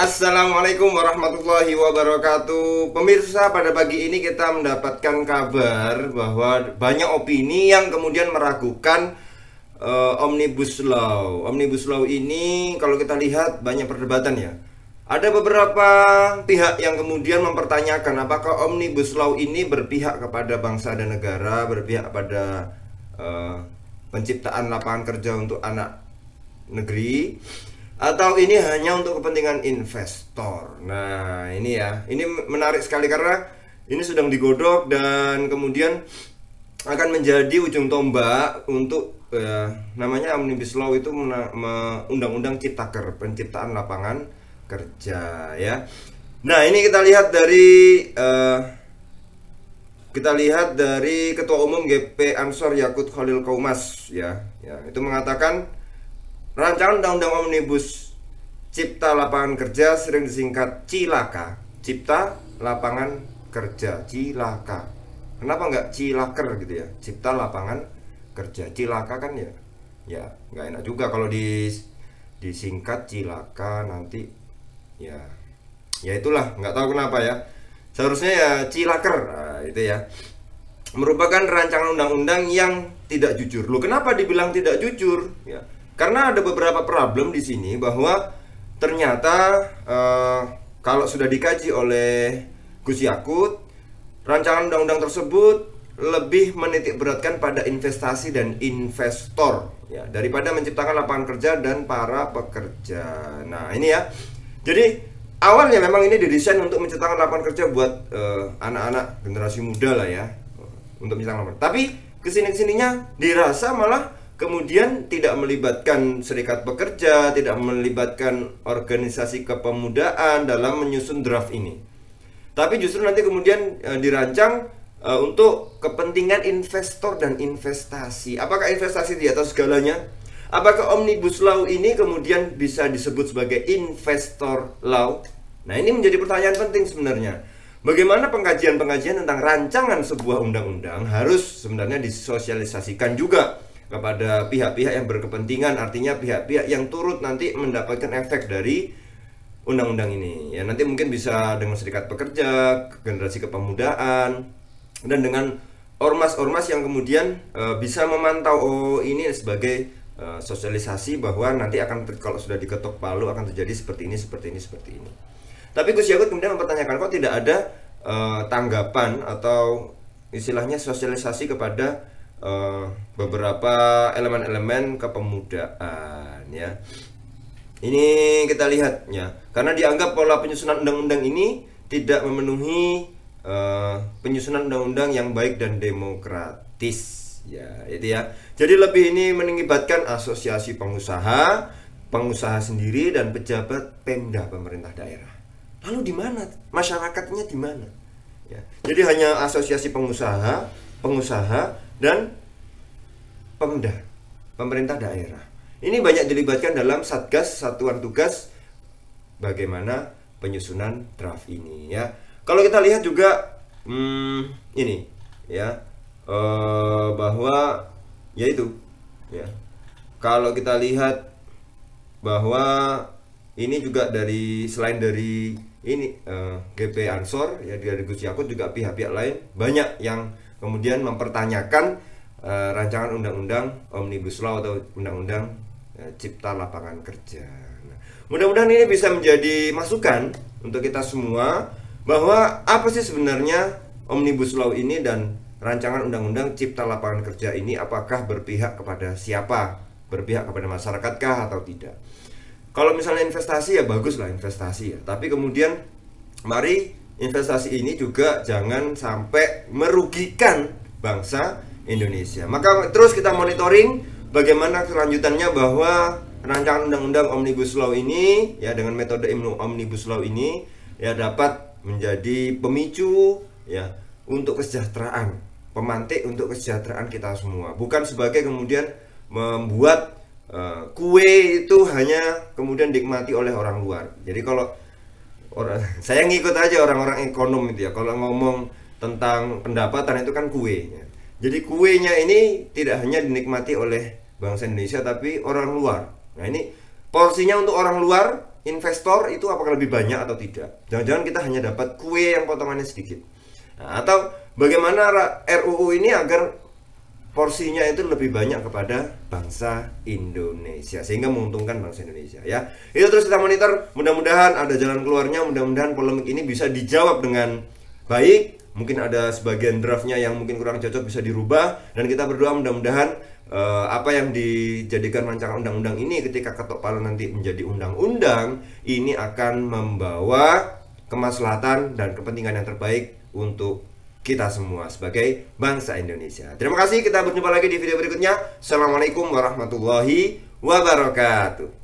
Assalamualaikum warahmatullahi wabarakatuh. Pemirsa, pada pagi ini kita mendapatkan kabar bahwa banyak opini yang kemudian meragukan Omnibus Law. Omnibus Law ini kalau kita lihat banyak perdebatan ya. Ada beberapa pihak yang kemudian mempertanyakan apakah Omnibus Law ini berpihak kepada bangsa dan negara, berpihak pada penciptaan lapangan kerja untuk anak negeri, atau ini hanya untuk kepentingan investor. Nah ini ya, ini menarik sekali karena ini sedang digodok dan kemudian akan menjadi ujung tombak untuk namanya Omnibus Law itu undang-undang Ciptaker, penciptaan lapangan kerja ya. Nah ini kita lihat dari Ketua Umum GP Ansor Yakut Khalil Qaumas ya, itu mengatakan rancangan undang-undang Omnibus Cipta Lapangan Kerja sering disingkat Cilaka, Cipta Lapangan Kerja, Cilaka. Kenapa nggak Cilaker gitu ya? Cipta Lapangan Kerja, Cilaka kan ya nggak enak juga kalau disingkat Cilaka nanti ya itulah, nggak tahu kenapa ya. Seharusnya ya Cilaker, nah, itu ya. Merupakan rancangan undang-undang yang tidak jujur. Loh, kenapa dibilang tidak jujur? Ya. Karena ada beberapa problem di sini bahwa ternyata kalau sudah dikaji oleh Gus Yakut, rancangan undang-undang tersebut lebih menitik beratkan pada investasi dan investor ya, daripada menciptakan lapangan kerja dan para pekerja. Nah ini ya, jadi awalnya memang ini didesain untuk menciptakan lapangan kerja buat anak-anak generasi muda lah ya, untuk menciptakan lapangan. Tapi kesini-kesininya dirasa malah kemudian tidak melibatkan serikat pekerja, tidak melibatkan organisasi kepemudaan dalam menyusun draft ini. Tapi justru nanti kemudian dirancang untuk kepentingan investor dan investasi. Apakah investasi di atas segalanya? Apakah Omnibus Law ini kemudian bisa disebut sebagai investor law? Nah ini menjadi pertanyaan penting sebenarnya. Bagaimana pengkajian-pengkajian tentang rancangan sebuah undang-undang harus sebenarnya disosialisasikan juga kepada pihak-pihak yang berkepentingan, artinya pihak-pihak yang turut nanti mendapatkan efek dari undang-undang ini. Ya nanti mungkin bisa dengan serikat pekerja, generasi kepemudaan, dan dengan ormas-ormas yang kemudian bisa memantau ini sebagai sosialisasi bahwa nanti akan, kalau sudah diketok palu akan terjadi seperti ini, seperti ini, seperti ini. Tapi Gus Yakut kemudian mempertanyakan kok tidak ada tanggapan atau istilahnya sosialisasi kepada beberapa elemen-elemen kepemudaan ya. Ini kita lihat ya, karena dianggap pola penyusunan undang-undang ini tidak memenuhi penyusunan undang-undang yang baik dan demokratis ya, itu ya. Jadi lebih ini melibatkan asosiasi pengusaha sendiri dan pejabat Pemda, pemerintah daerah. Lalu di mana masyarakatnya, di mana? Ya. Jadi hanya asosiasi pengusaha dan Pemda, pemerintah daerah. Ini banyak dilibatkan dalam Satgas, satuan tugas bagaimana penyusunan draft ini ya. Kalau kita lihat juga ini ya, bahwa yaitu ya, kalau kita lihat bahwa ini juga selain dari ini GP Ansor ya, dari Gus Yakut juga pihak-pihak lain banyak yang kemudian mempertanyakan rancangan undang-undang Omnibus Law atau undang-undang Cipta Lapangan Kerja. Nah, mudah-mudahan ini bisa menjadi masukan untuk kita semua bahwa apa sih sebenarnya Omnibus Law ini dan rancangan undang-undang Cipta Lapangan Kerja ini, apakah berpihak kepada siapa? Berpihak kepada masyarakatkah atau tidak? Kalau misalnya investasi ya baguslah investasi ya, tapi kemudian mari investasi ini juga jangan sampai merugikan bangsa Indonesia. Maka terus kita monitoring bagaimana kelanjutannya bahwa rancangan undang-undang Omnibus Law ini ya, dengan metode Omnibus Law ini ya dapat menjadi pemicu ya untuk kesejahteraan, pemantik untuk kesejahteraan kita semua, bukan sebagai kemudian membuat kue itu hanya kemudian dinikmati oleh orang luar. Jadi kalau saya ngikut aja orang-orang ekonom itu ya, kalau ngomong tentang pendapatan itu kan kue ya. Jadi kuenya ini tidak hanya dinikmati oleh bangsa Indonesia tapi orang luar. Nah ini porsinya untuk orang luar investor itu apakah lebih banyak atau tidak? Jangan-jangan kita hanya dapat kue yang potongannya sedikit. Nah, atau bagaimana RUU ini agar porsinya itu lebih banyak kepada bangsa Indonesia sehingga menguntungkan bangsa Indonesia ya. Itu terus kita monitor, mudah-mudahan ada jalan keluarnya, mudah-mudahan polemik ini bisa dijawab dengan baik. Mungkin ada sebagian draftnya yang mungkin kurang cocok bisa dirubah, dan kita berdoa mudah-mudahan apa yang dijadikan rancangan undang-undang ini ketika ketok palu nanti menjadi undang-undang ini akan membawa kemaslahatan dan kepentingan yang terbaik untuk kita semua sebagai bangsa Indonesia. Terima kasih, kita berjumpa lagi di video berikutnya. Assalamualaikum warahmatullahi wabarakatuh.